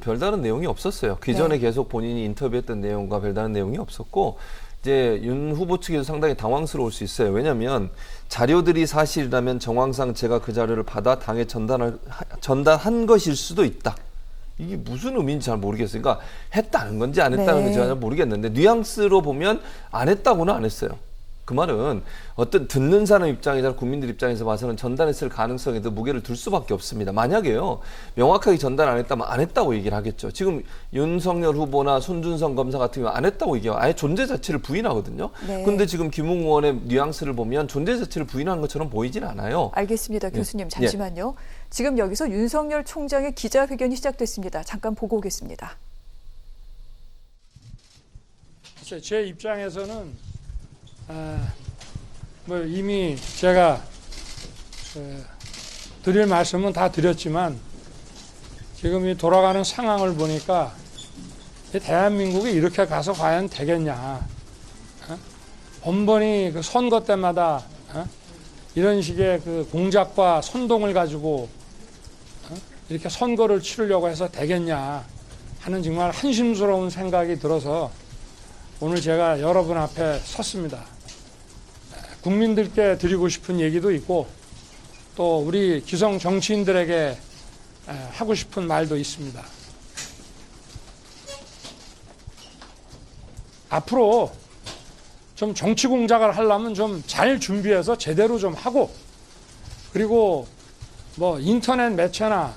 별다른 내용이 없었어요. 기존에 계속 본인이 인터뷰했던 내용과 별다른 내용이 없었고 이제 윤 후보 측에서 상당히 당황스러울 수 있어요. 왜냐하면 자료들이 사실이라면 정황상 제가 그 자료를 받아 당에 전달한 것일 수도 있다. 이게 무슨 의미인지 잘 모르겠어요. 그러니까 했다는 건지 안 했다는 건지 잘 모르겠는데 뉘앙스로 보면 안 했다고는 안 했어요. 그 말은 어떤 듣는 사람 입장이나 국민들 입장에서 봐서는 전달했을 가능성에 더 무게를 둘 수밖에 없습니다. 만약에요, 명확하게 전달 안 했다면 안 했다고 얘기를 하겠죠. 지금 윤석열 후보나 손준성 검사 같은 경우 안 했다고 얘기해요. 아예 존재 자체를 부인하거든요. 그런데 지금 김웅 의원의 뉘앙스를 보면 존재 자체를 부인하는 것처럼 보이진 않아요. 알겠습니다. 교수님 잠시만요. 지금 여기서 윤석열 총장의 기자회견이 시작됐습니다. 잠깐 보고 오겠습니다. 제 입장에서는 뭐 이미 제가 드릴 말씀은 다 드렸지만 지금 이 돌아가는 상황을 보니까 이 대한민국이 이렇게 가서 과연 되겠냐. 번번이 그 선거 때마다 이런 식의 그 공작과 선동을 가지고 이렇게 선거를 치르려고 해서 되겠냐 하는 정말 한심스러운 생각이 들어서 오늘 제가 여러분 앞에 섰습니다. 국민들께 드리고 싶은 얘기도 있고 또 우리 기성 정치인들에게 하고 싶은 말도 있습니다. 앞으로 좀 정치 공작을 하려면 좀 잘 준비해서 제대로 좀 하고, 그리고 뭐 인터넷 매체나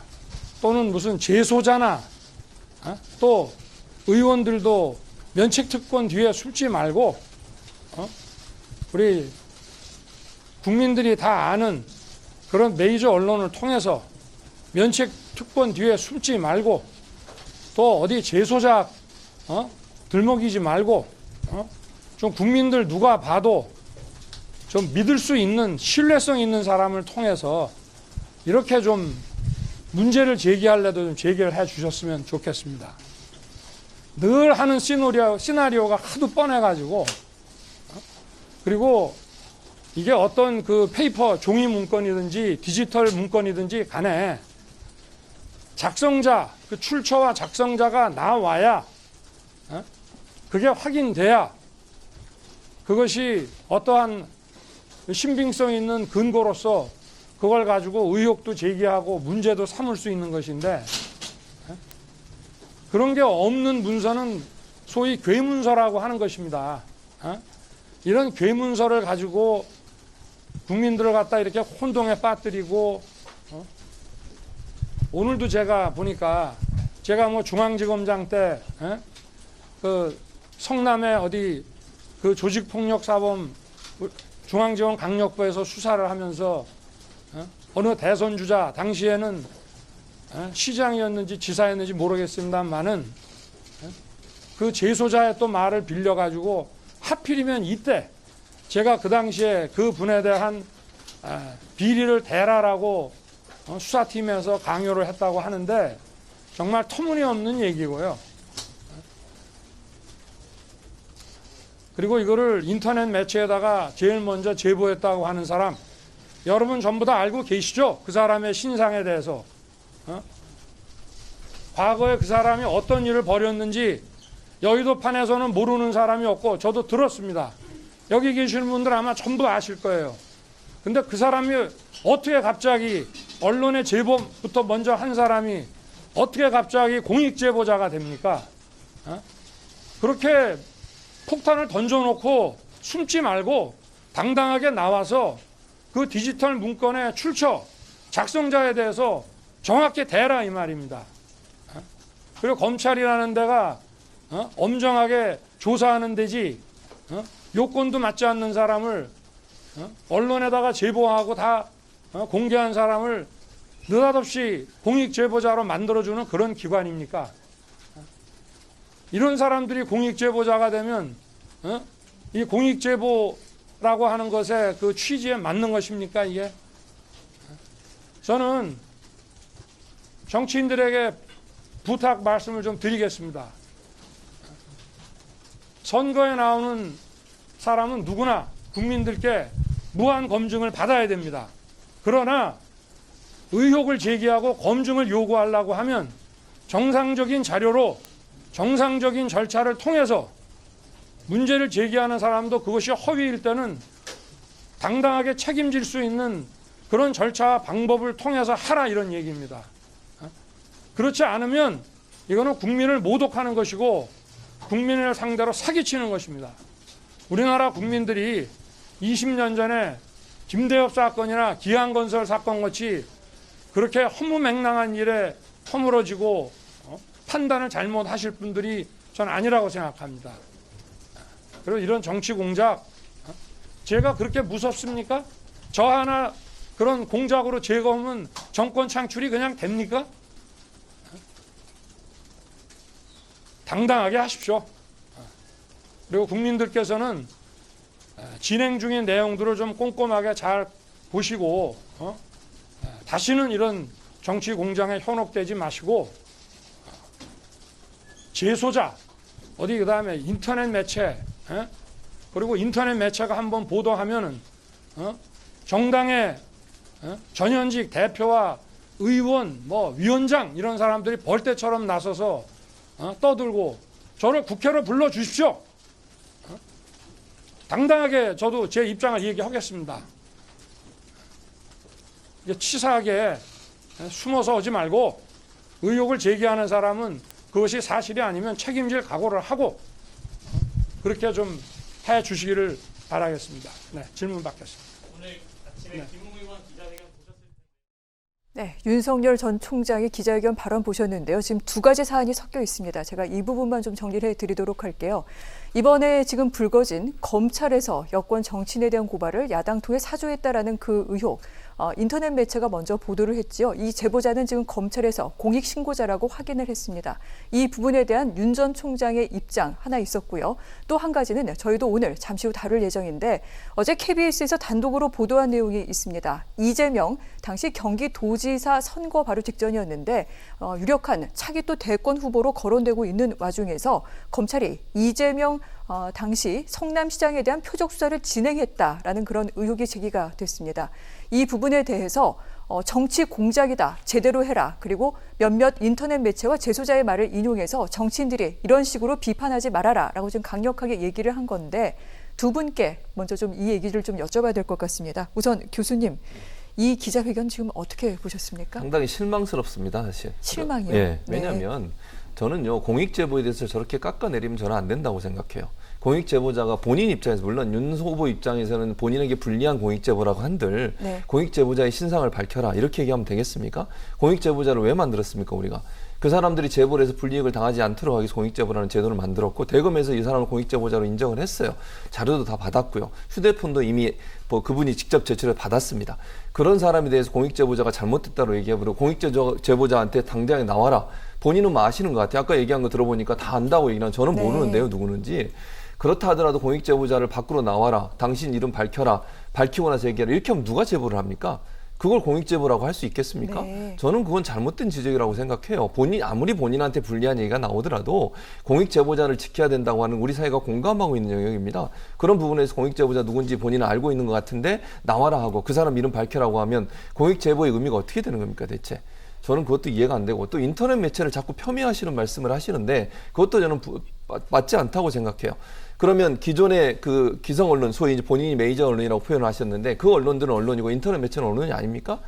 또는 무슨 재소자나 또 의원들도 면책특권 뒤에 숨지 말고 우리 국민들이 다 아는 그런 메이저 언론을 통해서 면책특권 뒤에 숨지 말고 또 어디 재소자 들먹이지 말고 좀 국민들 누가 봐도 좀 믿을 수 있는 신뢰성 있는 사람을 통해서 이렇게 좀 문제를 제기할래도 좀 제기를 해 주셨으면 좋겠습니다. 늘 하는 시나리오가 하도 뻔해가지고 그리고 이게 어떤 그 페이퍼 종이 문건이든지 디지털 문건이든지 간에 작성자, 그 출처와 작성자가 나와야 그게 확인돼야 그것이 어떠한 신빙성 있는 근거로서 그걸 가지고 의혹도 제기하고 문제도 삼을 수 있는 것인데 그런 게 없는 문서는 소위 괴문서라고 하는 것입니다. 이런 괴문서를 가지고 국민들을 갖다 이렇게 혼동에 빠뜨리고 오늘도 제가 보니까 제가 뭐 중앙지검장 때 그 성남에 어디 그 조직폭력사범 중앙지검 강력부에서 수사를 하면서 어느 대선 주자 당시에는 시장이었는지 지사였는지 모르겠습니다만은 그 재소자의 또 말을 빌려가지고 하필이면 이때 제가 그 당시에 그 분에 대한 비리를 대라라고 수사팀에서 강요를 했다고 하는데 정말 터무니없는 얘기고요. 그리고 이거를 인터넷 매체에다가 제일 먼저 제보했다고 하는 사람 여러분 전부 다 알고 계시죠? 그 사람의 신상에 대해서. 과거에 그 사람이 어떤 일을 벌였는지 여의도판에서는 모르는 사람이 없고 저도 들었습니다. 여기 계시는 분들 아마 전부 아실 거예요. 근데 그 사람이 어떻게 갑자기 언론의 제보부터 먼저 한 사람이 어떻게 갑자기 공익제보자가 됩니까? 그렇게 폭탄을 던져놓고 숨지 말고 당당하게 나와서 그 디지털 문건의 출처, 작성자에 대해서 정확히 대라 이 말입니다. 그리고 검찰이라는 데가 엄정하게 조사하는 데지 요건도 맞지 않는 사람을 언론에다가 제보하고 다 공개한 사람을 느닷없이 공익제보자로 만들어주는 그런 기관입니까? 이런 사람들이 공익제보자가 되면 이 공익제보라고 하는 것에 그 취지에 맞는 것입니까 이게? 저는 정치인들에게 부탁 말씀을 좀 드리겠습니다. 선거에 나오는 사람은 누구나 국민들께 무한 검증을 받아야 됩니다. 그러나 의혹을 제기하고 검증을 요구하려고 하면 정상적인 자료로 정상적인 절차를 통해서 문제를 제기하는 사람도 그것이 허위일 때는 당당하게 책임질 수 있는 그런 절차와 방법을 통해서 하라, 이런 얘기입니다. 그렇지 않으면 이거는 국민을 모독하는 것이고 국민을 상대로 사기치는 것입니다. 우리나라 국민들이 20년 전에 김대엽 사건이나 기안건설 사건 같이 그렇게 허무맹랑한 일에 허물어지고 판단을 잘못하실 분들이 전 아니라고 생각합니다. 그리고 이런 정치 공작, 제가 그렇게 무섭습니까? 저 하나 그런 공작으로 제거하면 정권 창출이 그냥 됩니까? 당당하게 하십시오. 그리고 국민들께서는 진행 중인 내용들을 좀 꼼꼼하게 잘 보시고 다시는 이런 정치 공장에 현혹되지 마시고 재소자, 어디 그다음에 인터넷 매체, 그리고 인터넷 매체가 한번 보도하면은 정당의 전현직 대표와 의원, 뭐 위원장 이런 사람들이 벌떼처럼 나서서 떠들고 저를 국회로 불러 주십시오. 당당하게 저도 제 입장을 얘기하겠습니다. 치사하게 숨어서 오지 말고 의혹을 제기하는 사람은 그것이 사실이 아니면 책임질 각오를 하고 그렇게 좀 해 주시기를 바라겠습니다. 네, 질문 받겠습니다. 오늘 아침에 김웅 의원 기자회견 보셨을 텐데. 네, 윤석열 전 총장의 기자회견 발언 보셨는데요. 지금 두 가지 사안이 섞여 있습니다. 제가 이 부분만 좀 정리를 해드리도록 할게요. 이번에 지금 불거진 검찰에서 여권 정치인에 대한 고발을 야당 통해 사주했다라는 그 의혹, 인터넷 매체가 먼저 보도를 했지요. 이 제보자는 지금 검찰에서 공익신고자라고 확인을 했습니다. 이 부분에 대한 윤 전 총장의 입장 하나 있었고요. 또 한 가지는 저희도 오늘 잠시 후 다룰 예정인데 어제 KBS에서 단독으로 보도한 내용이 있습니다. 이재명 당시 경기도지사 선거 바로 직전이었는데 유력한 차기 또 대권 후보로 거론되고 있는 와중에서 검찰이 이재명 당시 성남시장에 대한 표적 수사를 진행했다라는 그런 의혹이 제기가 됐습니다. 이 부분에 대해서 정치 공작이다, 제대로 해라, 그리고 몇몇 인터넷 매체와 재소자의 말을 인용해서 정치인들이 이런 식으로 비판하지 말아라라고 좀 강력하게 얘기를 한 건데 두 분께 먼저 좀 이 얘기를 좀 여쭤봐야 될 것 같습니다. 우선 교수님, 이 기자회견 지금 어떻게 보셨습니까? 상당히 실망스럽습니다, 사실. 실망이요? 예, 왜냐하면 저는요 공익 제보에 대해서 저렇게 깎아내리면 저는 안 된다고 생각해요. 공익 제보자가 본인 입장에서, 물론 윤 후보 입장에서는 본인에게 불리한 공익 제보라고 한들 네. 공익 제보자의 신상을 밝혀라 이렇게 얘기하면 되겠습니까? 공익 제보자를 왜 만들었습니까, 우리가? 그 사람들이 제보를 해서 불이익을 당하지 않도록 하기 위해서 공익 제보라는 제도를 만들었고 대검에서 이 사람을 공익 제보자로 인정을 했어요. 자료도 다 받았고요. 휴대폰도 이미 그분이 직접 제출해 받았습니다. 그런 사람에 대해서 공익 제보자가 잘못됐다고 얘기해버리고 공익 제보자한테 당장에 나와라. 본인은 뭐 아시는 것 같아요. 아까 얘기한 거 들어보니까 다 안다고 얘기는 저는 네. 모르는데요, 누구는지. 그렇다 하더라도 공익 제보자를 밖으로 나와라. 당신 이름 밝혀라. 밝히고 나서 얘기하라. 이렇게 하면 누가 제보를 합니까? 그걸 공익 제보라고 할 수 있겠습니까? 네. 저는 그건 잘못된 지적이라고 생각해요. 아무리 본인한테 불리한 얘기가 나오더라도 공익 제보자를 지켜야 된다고 하는 우리 사회가 공감하고 있는 영역입니다. 그런 부분에서 공익 제보자 누군지 본인은 알고 있는 것 같은데 나와라 하고 그 사람 이름 밝혀라고 하면 공익 제보의 의미가 어떻게 되는 겁니까, 대체? 저는 그것도 이해가 안 되고 또 인터넷 매체를 자꾸 폄훼하시는 말씀을 하시는데 그것도 저는 맞지 않다고 생각해요. 그러면 기존의 그 기성 언론, 소위 이제 본인이 메이저 언론이라고 표현을 하셨는데 그 언론들은 언론이고 인터넷 매체는 언론이 아닙니까?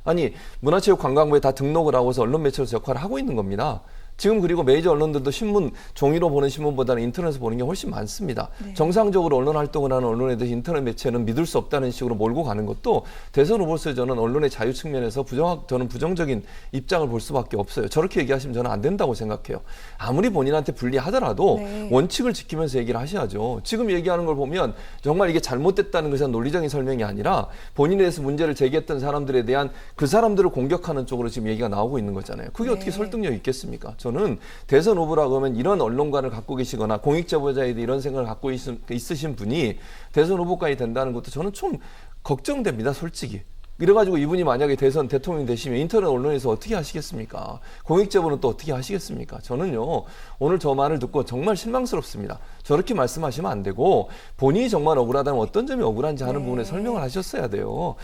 아니, 문화체육관광부에 다 등록을 하고서 언론 매체로서 역할을 하고 있는 겁니다. 지금 그리고 메이저 언론들도 신문, 종이로 보는 신문보다는 인터넷에서 보는 게 훨씬 많습니다. 네. 정상적으로 언론 활동을 하는 언론에 대해서 인터넷 매체는 믿을 수 없다는 식으로 몰고 가는 것도 대선 후보로서 저는 언론의 자유 측면에서 저는 부정적인 입장을 볼 수밖에 없어요. 저렇게 얘기하시면 저는 안 된다고 생각해요. 아무리 본인한테 불리하더라도 네. 원칙을 지키면서 얘기를 하셔야죠. 지금 얘기하는 걸 보면 정말 이게 잘못됐다는 것은 논리적인 설명이 아니라 본인에 대해서 문제를 제기했던 사람들에 대한 그 사람들을 공격하는 쪽으로 지금 얘기가 나오고 있는 거잖아요. 그게 네. 어떻게 설득력이 있겠습니까? 저는 대선 후보라고 하면 이런 언론관을 갖고 계시거나 공익제보자에 대해 이런 생각을 갖고 있으신 분이 대선 후보까지 된다는 것도 저는 좀 걱정됩니다, 솔직히. 이래가지고 이분이 만약에 대선 대통령 되시면 인터넷 언론에서 어떻게 하시겠습니까? 공익제보는 또 어떻게 하시겠습니까? 저는요, 오늘 저 말을 듣고 정말 실망스럽습니다. 저렇게 말씀하시면 안 되고, 본인이 정말 억울하다면 어떤 점이 억울한지 하는 부분에 설명을 하셨어야 돼요.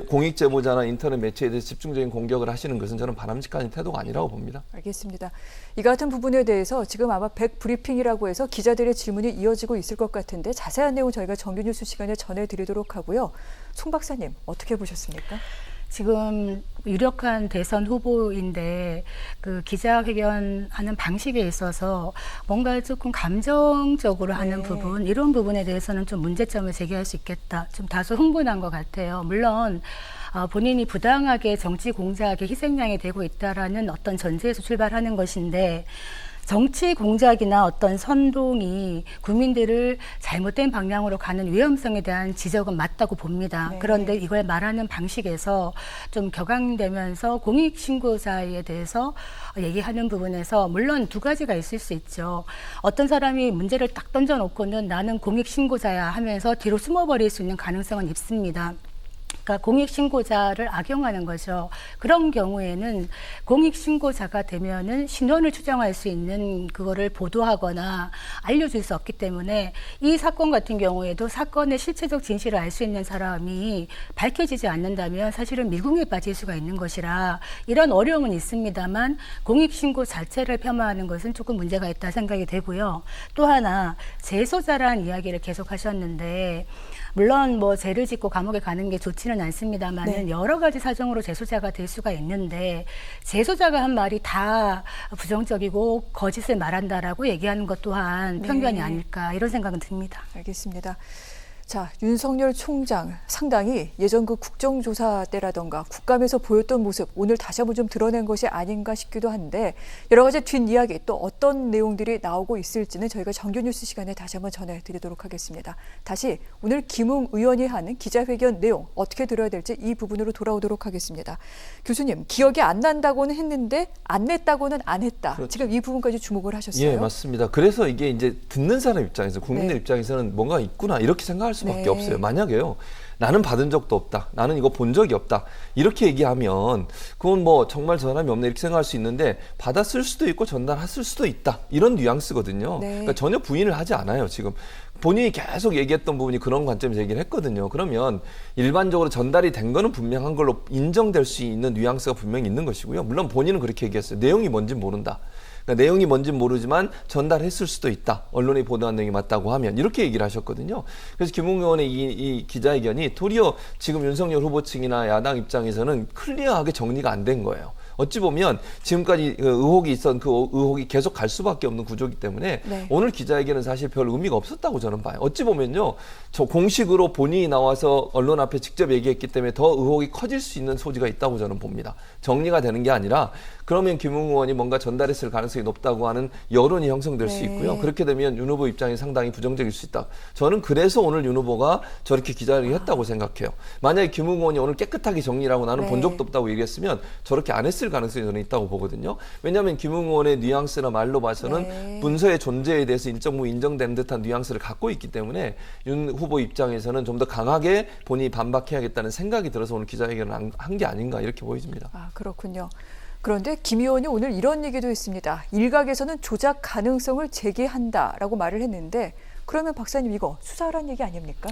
공익제보자나 인터넷 매체에 대해서 집중적인 공격을 하시는 것은 저는 바람직한 태도가 아니라고 봅니다. 알겠습니다. 이 같은 부분에 대해서 지금 아마 100브리핑이라고 해서 기자들의 질문이 이어지고 있을 것 같은데 자세한 내용 저희가 정규 뉴스 시간에 전해드리도록 하고요. 송 박사님, 어떻게 보셨습니까? 지금 유력한 대선 후보인데 그 기자회견하는 방식에 있어서 뭔가 조금 감정적으로 하는 부분, 이런 부분에 대해서는 좀 문제점을 제기할 수 있겠다. 좀 다소 흥분한 것 같아요. 물론 본인이 부당하게 정치 공작의 희생양이 되고 있다라는 어떤 전제에서 출발하는 것인데, 정치 공작이나 어떤 선동이 국민들을 잘못된 방향으로 가는 위험성에 대한 지적은 맞다고 봅니다. 네. 그런데 이걸 말하는 방식에서 좀 격앙되면서 공익신고자에 대해서 얘기하는 부분에서 물론 두 가지가 있을 수 있죠. 어떤 사람이 문제를 딱 던져놓고는 나는 공익신고자야 하면서 뒤로 숨어버릴 수 있는 가능성은 있습니다. 그러니까 공익신고자를 악용하는 거죠. 그런 경우에는 공익신고자가 되면은 신원을 추정할 수 있는 그거를 보도하거나 알려줄 수 없기 때문에 이 사건 같은 경우에도 사건의 실체적 진실을 알 수 있는 사람이 밝혀지지 않는다면 사실은 미궁에 빠질 수가 있는 것이라 이런 어려움은 있습니다만 공익신고 자체를 폄하하는 것은 조금 문제가 있다 생각이 되고요. 또 하나 재소자라는 이야기를 계속 하셨는데, 물론 뭐 죄를 짓고 감옥에 가는 게 좋지는 않습니다만은 여러 가지 사정으로 재소자가 될 수가 있는데, 재소자가 한 말이 다 부정적이고 거짓을 말한다라고 얘기하는 것 또한 편견이 아닐까, 이런 생각은 듭니다. 알겠습니다. 자, 윤석열 총장 상당히 예전 그 국정조사 때라던가 국감에서 보였던 모습 오늘 다시 한번 좀 드러낸 것이 아닌가 싶기도 한데, 여러 가지 뒷이야기 또 어떤 내용들이 나오고 있을지는 저희가 정규 뉴스 시간에 다시 한번 전해드리도록 하겠습니다. 다시 오늘 김웅 의원이 하는 기자회견 내용 어떻게 들어야 될지 이 부분으로 돌아오도록 하겠습니다. 교수님, 기억이 안 난다고는 했는데 안 냈다고는 안 했다. 그렇죠. 지금 이 부분까지 주목을 하셨어요. 예, 맞습니다. 그래서 이게 이제 듣는 사람 입장에서, 국민들 네. 입장에서는 뭔가 있구나 이렇게 생각할 수밖에 네. 없어요. 만약에요, 나는 받은 적도 없다, 나는 이거 본 적이 없다, 이렇게 얘기하면 그건 뭐 정말 저 사람이 없네 이렇게 생각할 수 있는데, 받았을 수도 있고 전달했을 수도 있다, 이런 뉘앙스거든요. 네. 그러니까 전혀 부인을 하지 않아요. 지금 본인이 계속 얘기했던 부분이 그런 관점에서 얘기를 했거든요. 그러면 일반적으로 전달이 된 거는 분명한 걸로 인정될 수 있는 뉘앙스가 분명히 있는 것이고요. 물론 본인은 그렇게 얘기했어요. 내용이 뭔지 모른다. 그러니까 내용이 뭔지는 모르지만 전달했을 수도 있다. 언론이 보도한 내용이 맞다고 하면, 이렇게 얘기를 하셨거든요. 그래서 김웅 의원의 이 기자회견이 도리어 지금 윤석열 후보 측이나 야당 입장에서는 클리어하게 정리가 안 된 거예요. 어찌 보면 지금까지 의혹이 있었던 그 의혹이 계속 갈 수밖에 없는 구조이기 때문에 오늘 기자회견은 사실 별 의미가 없었다고 저는 봐요. 어찌 보면요, 저 공식으로 본인이 나와서 언론 앞에 직접 얘기했기 때문에 더 의혹이 커질 수 있는 소지가 있다고 저는 봅니다. 정리가 되는 게 아니라, 그러면 김웅 의원이 뭔가 전달했을 가능성이 높다고 하는 여론이 형성될 수 있고요. 그렇게 되면 윤 후보 입장이 상당히 부정적일 수 있다. 저는 그래서 오늘 윤 후보가 저렇게 기자회견을 했다고 생각해요. 만약에 김웅 의원이 오늘 깨끗하게 정리를 하고 나는 본 적도 없다고 얘기했으면 저렇게 안 했을 가능성이 저는 있다고 보거든요. 왜냐하면 김웅 의원의 뉘앙스나 말로 봐서는 문서의 존재에 대해서 일정 부분 인정되는 듯한 뉘앙스를 갖고 있기 때문에 윤 후보 입장에서는 좀 더 강하게 본인이 반박해야겠다는 생각이 들어서 오늘 기자회견을 한 게 아닌가, 이렇게 보여집니다. 아, 그렇군요. 그런데 김 의원이 오늘 이런 얘기도 했습니다. 일각에서는 조작 가능성을 제기한다라고 말을 했는데, 그러면 박사님 이거 수사하라는 얘기 아닙니까?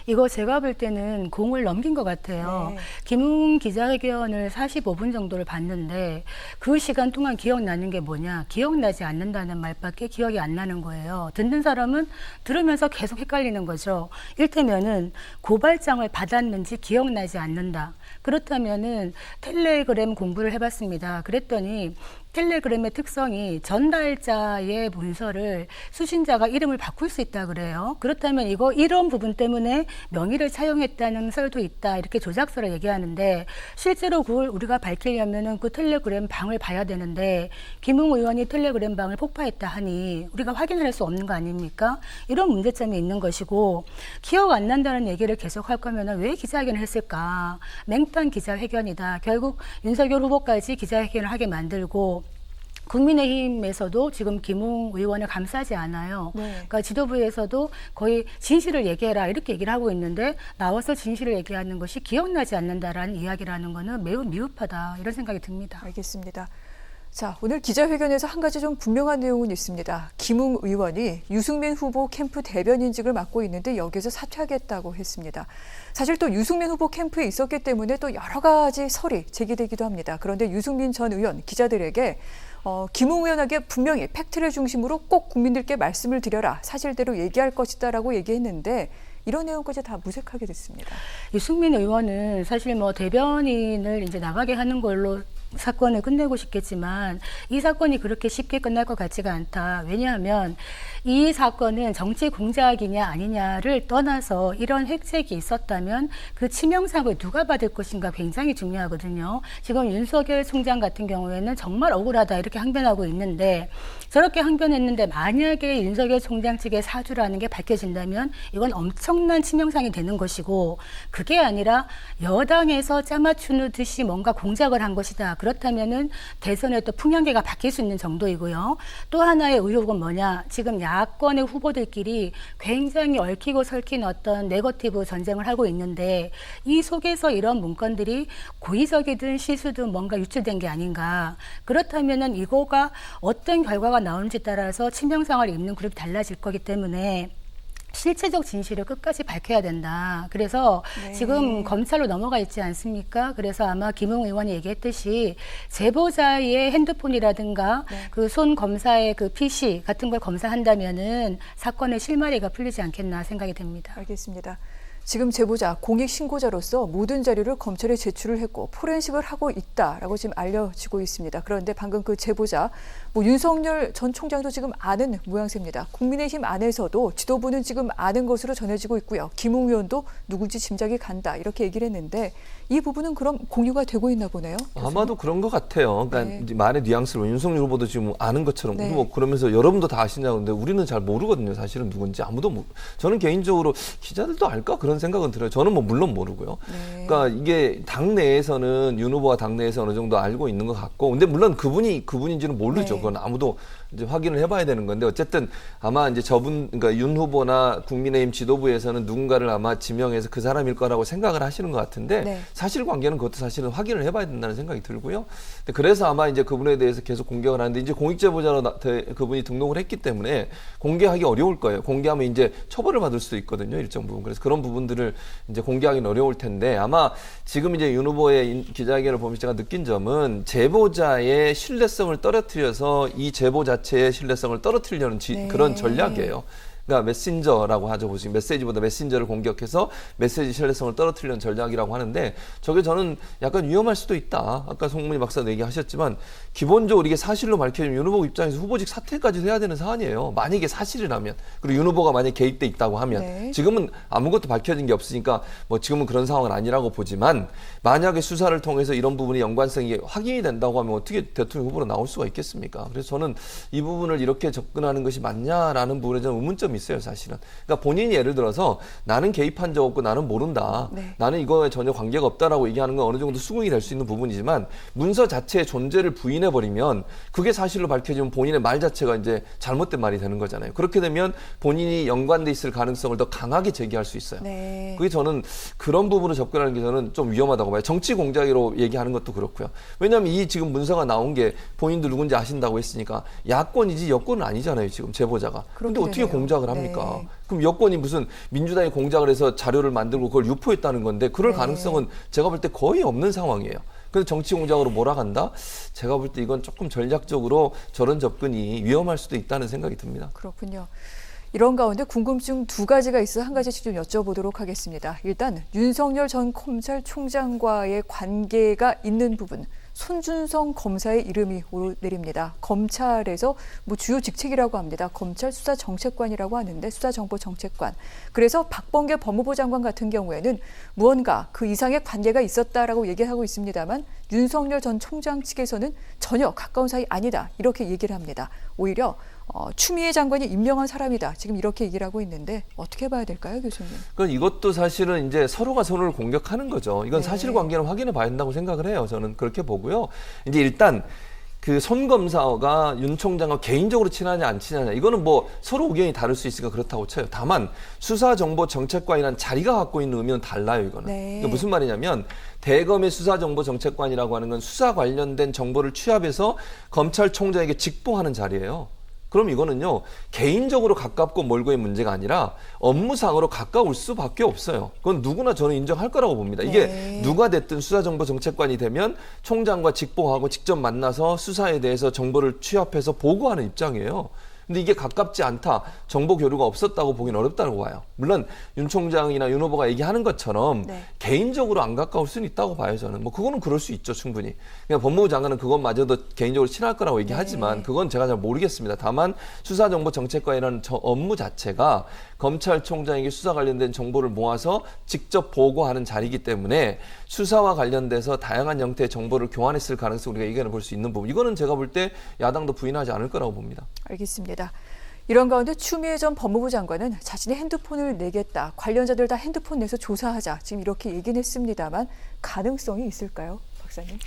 이거 제가 볼 때는 공을 넘긴 것 같아요. 김웅 기자회견을 45분 정도를 봤는데 그 시간 동안 기억나는 게 뭐냐? 기억나지 않는다는 말밖에 기억이 안 나는 거예요. 듣는 사람은 들으면서 계속 헷갈리는 거죠. 일테면은 고발장을 받았는지 기억나지 않는다. 그렇다면은 텔레그램 공부를 해봤습니다. 그랬더니 텔레그램의 특성이 전달자의 문서를 수신자가 이름을 바꿀 수 있다 그래요. 그렇다면 이거 이런 부분 때문에 명의를 차용했다는 설도 있다, 이렇게 조작서를 얘기하는데, 실제로 그걸 우리가 밝히려면은 그 텔레그램 방을 봐야 되는데 김웅 의원이 텔레그램 방을 폭파했다 하니 우리가 확인할 수 없는 거 아닙니까? 이런 문제점이 있는 것이고, 기억 안 난다는 얘기를 계속 할 거면은 왜 기자회견을 했을까? 맹탕 기자회견이다. 결국 윤석열 후보까지 기자회견을 하게 만들고 국민의힘에서도 지금 김웅 의원을 감싸지 않아요. 네. 그러니까 지도부에서도 거의 진실을 얘기해라 이렇게 얘기를 하고 있는데 나와서 진실을 얘기하는 것이 기억나지 않는다라는 이야기라는 거는 매우 미흡하다 이런 생각이 듭니다. 알겠습니다. 자, 오늘 기자회견에서 한 가지 좀 분명한 내용은 있습니다. 김웅 의원이 유승민 후보 캠프 대변인직을 맡고 있는데 여기서 사퇴하겠다고 했습니다. 사실 또 유승민 후보 캠프에 있었기 때문에 또 여러 가지 설이 제기되기도 합니다. 그런데 유승민 전 의원 기자들에게 김웅 의원에게 분명히 팩트를 중심으로 꼭 국민들께 말씀을 드려라. 사실대로 얘기할 것이다라고 얘기했는데 이런 내용까지 다 무색하게 됐습니다. 유승민 의원은 사실 뭐 대변인을 이제 나가게 하는 걸로 사건을 끝내고 싶겠지만 이 사건이 그렇게 쉽게 끝날 것 같지가 않다. 왜냐하면 이 사건은 정치 공작이냐 아니냐를 떠나서 이런 획책이 있었다면 그 치명상을 누가 받을 것인가 굉장히 중요하거든요. 지금 윤석열 총장 같은 경우에는 정말 억울하다 이렇게 항변하고 있는데 저렇게 항변했는데 만약에 윤석열 총장 측의 사주라는 게 밝혀진다면 이건 엄청난 치명상이 되는 것이고 그게 아니라 여당에서 짜맞추듯이 뭔가 공작을 한 것이다. 그렇다면은 대선에 또 풍향계가 바뀔 수 있는 정도이고요. 또 하나의 의혹은 뭐냐? 지금 야권의 후보들끼리 굉장히 얽히고 설킨 어떤 네거티브 전쟁을 하고 있는데 이 속에서 이런 문건들이 고의적이든 실수든 뭔가 유출된 게 아닌가. 그렇다면은 이거가 어떤 결과가 나오는지 따라서 치명상을 입는 그룹이 달라질 거기 때문에 실체적 진실을 끝까지 밝혀야 된다. 그래서 네. 지금 검찰로 넘어가 있지 않습니까? 그래서 아마 김웅 의원이 얘기했듯이 제보자의 핸드폰이라든가 네. 그 손 검사의 그 PC 같은 걸 검사한다면은 사건의 실마리가 풀리지 않겠나 생각이 됩니다. 알겠습니다. 지금 제보자, 공익신고자로서 모든 자료를 검찰에 제출을 했고 포렌식을 하고 있다라고 지금 알려지고 있습니다. 그런데 방금 그 제보자, 윤석열 전 총장도 지금 아는 모양새입니다. 국민의힘 안에서도 지도부는 지금 아는 것으로 전해지고 있고요. 김웅 의원도 누군지 짐작이 간다 이렇게 얘기를 했는데 이 부분은 그럼 공유가 되고 있나 보네요. 아마도 그런 것 같아요. 그러니까 네. 이제 말의 뉘앙스로 윤석열 후보도 지금 아는 것처럼 네. 뭐 그러면서 여러분도 다 아시냐고 근데 우리는 잘 모르거든요. 사실은 누군지 아무도 저는 개인적으로 기자들도 알까 그런 생각은 들어요. 저는 뭐 물론 모르고요. 네. 그러니까 이게 당내에서는 윤 후보가 당내에서 어느 정도 알고 있는 것 같고 근데 물론 그분인지는 모르죠. 네. 그건 아무도 이제 확인을 해봐야 되는 건데 어쨌든 아마 이제 그러니까 윤 후보나 국민의힘 지도부에서는 누군가를 아마 지명해서 그 사람일 거라고 생각을 하시는 것 같은데 네. 사실관계는 그것도 사실은 확인을 해봐야 된다는 생각이 들고요. 그래서 아마 이제 그분에 대해서 계속 공격을 하는데 이제 공익제보자로 그분이 등록을 했기 때문에 공개하기 어려울 거예요. 공개하면 이제 처벌을 받을 수도 있거든요. 일정 부분. 그래서 그런 부분들을 이제 공개하기는 어려울 텐데 아마 지금 이제 윤 후보의 기자회견을 보면서 제가 느낀 점은 제보자의 신뢰성을 떨어뜨려서 이 제보 자체의 신뢰성을 떨어뜨리려는 네. 그런 전략이에요. 그러니까 메신저라고 하죠. 보시면 메시지보다 메신저를 공격해서 메시지 신뢰성을 떨어뜨리는 전략이라고 하는데 저게 저는 약간 위험할 수도 있다. 아까 송문희 박사도 얘기하셨지만 기본적으로 이게 사실로 밝혀지면 윤 후보 입장에서 후보직 사퇴까지 해야 되는 사안이에요. 만약에 사실이라면 그리고 윤 후보가 만약에 개입돼 있다고 하면 네. 지금은 아무것도 밝혀진 게 없으니까 뭐 지금은 그런 상황은 아니라고 보지만 만약에 수사를 통해서 이런 부분이 연관성이 확인이 된다고 하면 어떻게 대통령 후보로 나올 수가 있겠습니까? 그래서 저는 이 부분을 이렇게 접근하는 것이 맞냐라는 부분에 저는 의문점이 있어요, 사실은. 그러니까 본인이 예를 들어서 나는 개입한 적 없고 나는 모른다. 네. 나는 이거에 전혀 관계가 없다라고 얘기하는 건 어느 정도 수긍이 될 수 있는 부분이지만 문서 자체의 존재를 부인해 버리면 그게 사실로 밝혀지면 본인의 말 자체가 이제 잘못된 말이 되는 거잖아요. 그렇게 되면 본인이 연관돼 있을 가능성을 더 강하게 제기할 수 있어요. 네. 그게 저는 그런 부분으로 접근하는 게 저는 좀 위험하다고 봐요. 정치 공작으로 얘기하는 것도 그렇고요. 왜냐하면 이 지금 문서가 나온 게 본인도 누군지 아신다고 했으니까 야권이지 여권은 아니잖아요. 지금 제보자가. 그런데 어떻게 되네요. 공작을 합니까? 네. 그럼 여권이 무슨 민주당이 공작을 해서 자료를 만들고 그걸 유포했다는 건데 그럴 네. 가능성은 제가 볼 때 거의 없는 상황이에요. 그래서 정치 공작으로 몰아간다? 제가 볼 때 이건 조금 전략적으로 저런 접근이 위험할 수도 있다는 생각이 듭니다. 그렇군요. 이런 가운데 궁금증 두 가지가 있어 한 가지씩 좀 여쭤보도록 하겠습니다. 일단 윤석열 전 검찰총장과의 관계가 있는 부분. 손준성 검사의 이름이 오르내립니다. 검찰에서 주요 직책이라고 합니다. 검찰 수사정책관이라고 하는데 수사정보정책관. 그래서 박범계 법무부 장관 같은 경우에는 무언가 그 이상의 관계가 있었다라고 얘기하고 있습니다만 윤석열 전 총장 측에서는 전혀 가까운 사이 아니다. 이렇게 얘기를 합니다. 오히려 추미애 장관이 임명한 사람이다. 지금 이렇게 얘기를 하고 있는데 어떻게 봐야 될까요, 교수님? 그건 이것도 사실은 이제 서로가 서로를 공격하는 거죠. 이건 네. 사실관계는 확인해 봐야 된다고 생각을 해요. 저는 그렇게 보고요. 이제 일단 그 손 검사가 윤 총장과 개인적으로 친하냐 안 친하냐 이거는 뭐 서로 의견이 다를 수 있으니까 그렇다고 쳐요. 다만 수사정보정책관이라는 자리가 갖고 있는 의미는 달라요. 이거는. 네. 이게 무슨 말이냐면 대검의 수사정보정책관이라고 하는 건 수사 관련된 정보를 취합해서 검찰총장에게 직보하는 자리예요. 그럼 이거는요 개인적으로 가깝고 멀고의 문제가 아니라 업무상으로 가까울 수밖에 없어요. 그건 누구나 저는 인정할 거라고 봅니다. 이게 네. 누가 됐든 수사정보정책관이 되면 총장과 직보하고 직접 만나서 수사에 대해서 정보를 취합해서 보고하는 입장이에요. 근데 이게 가깝지 않다, 정보 교류가 없었다고 보기는 어렵다고 봐요. 물론 윤 총장이나 윤 후보가 얘기하는 것처럼 네. 개인적으로 안 가까울 수는 있다고 봐요. 저는 뭐 그거는 그럴 수 있죠, 충분히. 그냥 법무부 장관은 그것마저도 개인적으로 친할 거라고 얘기하지만 그건 제가 잘 모르겠습니다. 다만 수사정보정책관이라는 업무 자체가 검찰총장에게 수사 관련된 정보를 모아서 직접 보고하는 자리이기 때문에 수사와 관련돼서 다양한 형태의 정보를 교환했을 가능성을 우리가 이견을 볼 수 있는 부분. 이거는 제가 볼 때 야당도 부인하지 않을 거라고 봅니다. 알겠습니다. 이런 가운데 추미애 전 법무부 장관은 자신의 핸드폰을 내겠다. 관련자들 다 핸드폰 내서 조사하자. 지금 이렇게 얘기는 했습니다만 가능성이 있을까요, 박사님?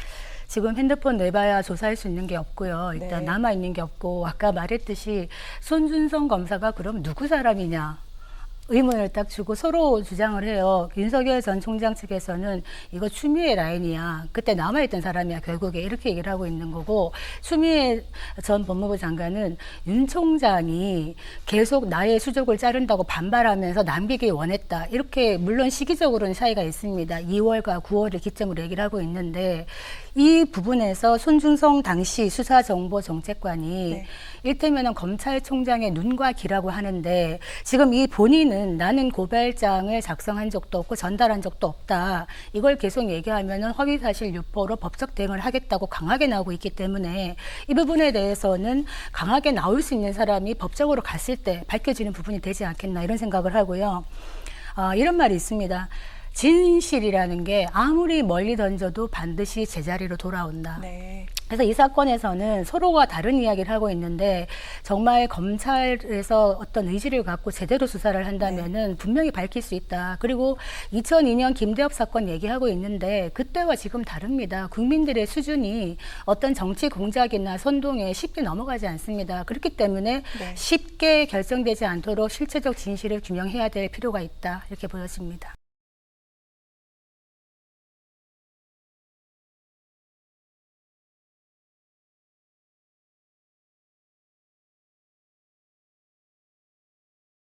지금 핸드폰 내봐야 조사할 수 있는 게 없고요. 일단 네. 남아있는 게 없고 아까 말했듯이 손준성 검사가 그럼 누구 사람이냐. 의문을 딱 주고 서로 주장을 해요. 윤석열 전 총장 측에서는 이거 추미애 라인이야. 그때 남아있던 사람이야. 결국에 이렇게 얘기를 하고 있는 거고 추미애 전 법무부 장관은 윤 총장이 계속 나의 수족을 자른다고 반발하면서 남기길 원했다. 이렇게 물론 시기적으로는 차이가 있습니다. 2월과 9월을 기점으로 얘기를 하고 있는데 이 부분에서 손준성 당시 수사정보정책관이 네. 일테면은 검찰총장의 눈과 귀라고 하는데 지금 이 본인은 나는 고발장을 작성한 적도 없고 전달한 적도 없다. 이걸 계속 얘기하면은 허위사실 유포로 법적 대응을 하겠다고 강하게 나오고 있기 때문에 이 부분에 대해서는 강하게 나올 수 있는 사람이 법적으로 갔을 때 밝혀지는 부분이 되지 않겠나 이런 생각을 하고요. 이런 말이 있습니다. 진실이라는 게 아무리 멀리 던져도 반드시 제자리로 돌아온다. 네. 그래서 이 사건에서는 서로가 다른 이야기를 하고 있는데 정말 검찰에서 어떤 의지를 갖고 제대로 수사를 한다면은 분명히 밝힐 수 있다. 그리고 2002년 김대엽 사건 얘기하고 있는데 그때와 지금 다릅니다. 국민들의 수준이 어떤 정치 공작이나 선동에 쉽게 넘어가지 않습니다. 그렇기 때문에 네. 쉽게 결정되지 않도록 실체적 진실을 규명해야 될 필요가 있다. 이렇게 보여집니다.